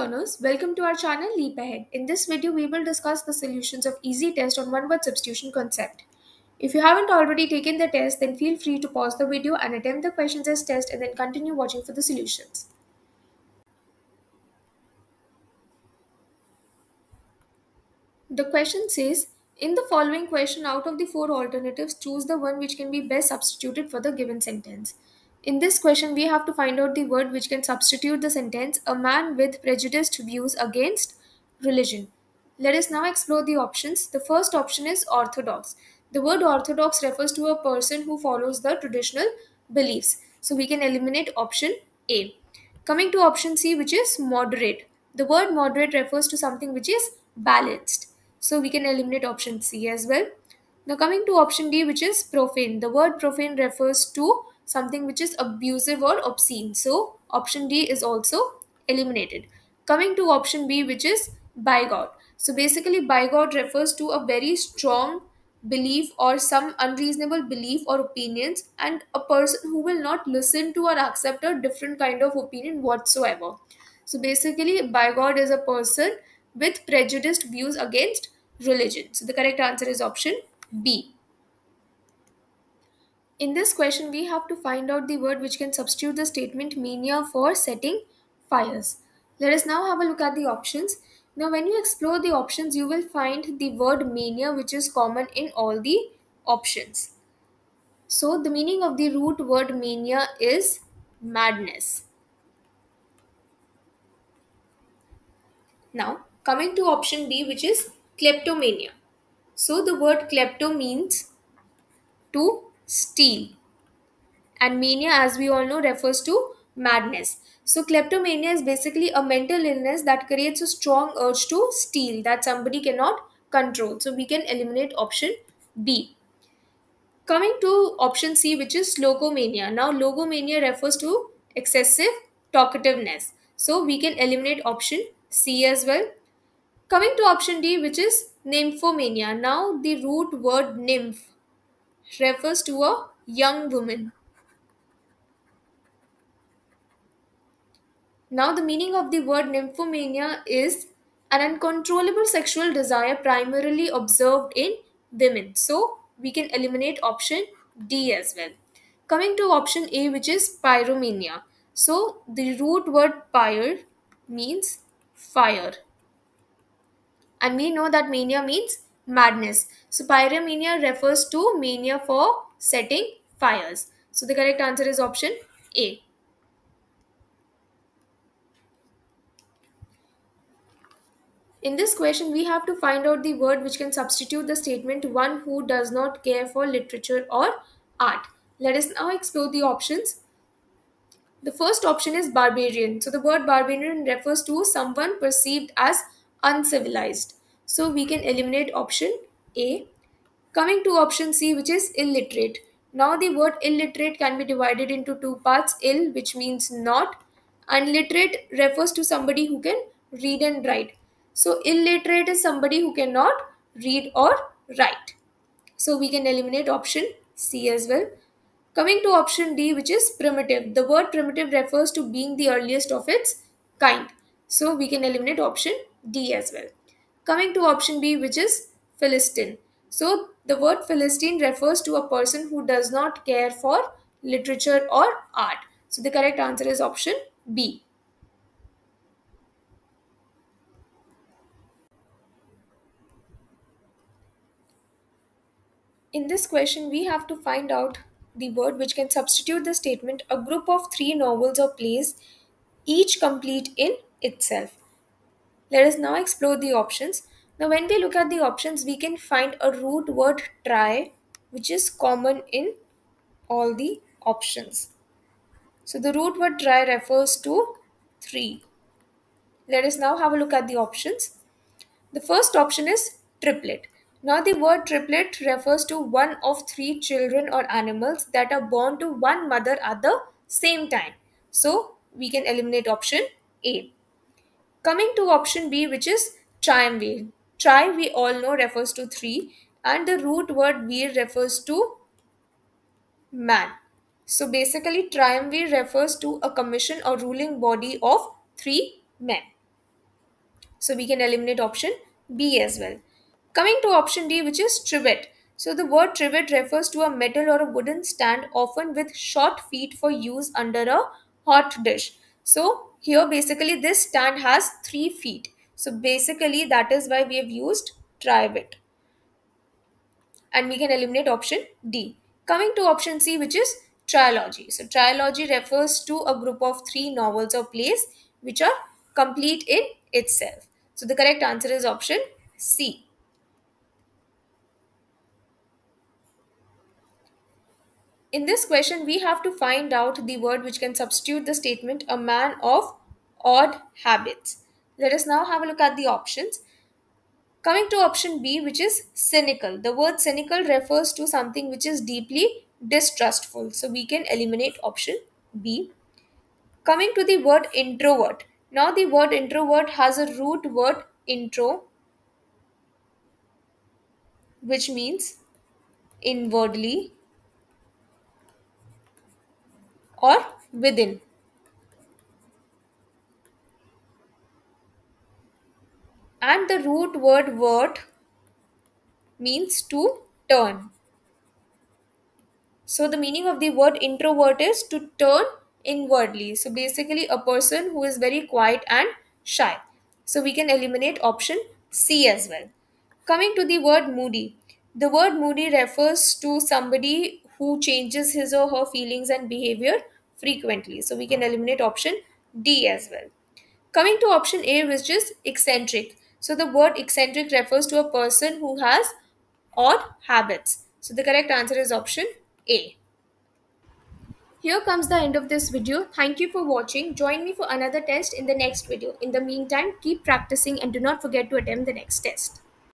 learners, welcome to our channel Leap Ahead. In this video, we will discuss the solutions of easy test on one word substitution concept. If you haven't already taken the test, then feel free to pause the video and attempt the questions as test and then continue watching for the solutions. The question says, in the following question, out of the four alternatives, choose the one which can be best substituted for the given sentence. In this question, we have to find out the word which can substitute the sentence, a man with prejudiced views against religion. Let us now explore the options. The first option is orthodox. The word orthodox refers to a person who follows the traditional beliefs. So we can eliminate option A. Coming to option C, which is moderate. The word moderate refers to something which is balanced. So we can eliminate option C as well. Now coming to option D, which is profane. The word profane refers to something which is abusive or obscene. So option D is also eliminated. Coming to option B, which is bigot. So basically bigot refers to a very strong belief or some unreasonable belief or opinions, and a person who will not listen to or accept a different kind of opinion whatsoever. So basically bigot is a person with prejudiced views against religion. So the correct answer is option B. In this question, we have to find out the word which can substitute the statement mania for setting fires. Let us now have a look at the options. Now, when you explore the options, you will find the word mania which is common in all the options. So, the meaning of the root word mania is madness. Now, coming to option B, which is kleptomania. So, the word klepto means to steal, and mania, as we all know, refers to madness. So kleptomania is basically a mental illness that creates a strong urge to steal that somebody cannot control. So we can eliminate option B. Coming to option C, which is logomania. Now logomania refers to excessive talkativeness, so we can eliminate option C as well. Coming to option D, which is nymphomania. Now the root word nymph refers to a young woman. Now, the meaning of the word nymphomania is an uncontrollable sexual desire primarily observed in women. So, we can eliminate option D as well. Coming to option A, which is pyromania. So, the root word pyre means fire, and we know that mania means madness. So, pyromania refers to mania for setting fires. So, the correct answer is option A. In this question, we have to find out the word which can substitute the statement one who does not care for literature or art. Let us now explore the options. The first option is barbarian. So the word barbarian refers to someone perceived as uncivilized. So we can eliminate option A. Coming to option C, which is illiterate. Now the word illiterate can be divided into two parts. Ill, which means not, and literate refers to somebody who can read and write. So illiterate is somebody who cannot read or write. So we can eliminate option C as well. Coming to option D, which is primitive. The word primitive refers to being the earliest of its kind. So we can eliminate option D as well. Coming to option B, which is Philistine. So the word Philistine refers to a person who does not care for literature or art. So the correct answer is option B. In this question, we have to find out the word which can substitute the statement a group of three novels or plays, each complete in itself. Let us now explore the options. Now, when we look at the options, we can find a root word try, which is common in all the options. So, the root word try refers to three. Let us now have a look at the options. The first option is triplet. Now, the word triplet refers to one of three children or animals that are born to one mother at the same time. So, we can eliminate option A. Coming to option B, which is triumvirate. Tri, we all know, refers to three, and the root word vir refers to man. So basically, triumvirate refers to a commission or ruling body of three men. So we can eliminate option B as well. Coming to option D, which is trivet. So the word trivet refers to a metal or a wooden stand, often with short feet for use under a hot dish. So here basically this stand has 3 feet. So basically that is why we have used trivet, and we can eliminate option D. Coming to option C, which is trilogy. So trilogy refers to a group of 3 novels or plays which are complete in itself. So the correct answer is option C. In this question, we have to find out the word which can substitute the statement a man of odd habits. Let us now have a look at the options. Coming to option B, which is cynical. The word cynical refers to something which is deeply distrustful. So we can eliminate option B. Coming to the word introvert. Now the word introvert has a root word intro, which means inwardly or within. And the root word vert means to turn. So the meaning of the word introvert is to turn inwardly. So basically a person who is very quiet and shy. So we can eliminate option C as well. Coming to the word moody. The word moody refers to somebody who changes his or her feelings and behavior frequently. So we can eliminate option D as well. Coming to option A, which is eccentric. So the word eccentric refers to a person who has odd habits. So the correct answer is option A. Here comes the end of this video. Thank you for watching. Join me for another test in the next video. In the meantime, keep practicing and do not forget to attempt the next test.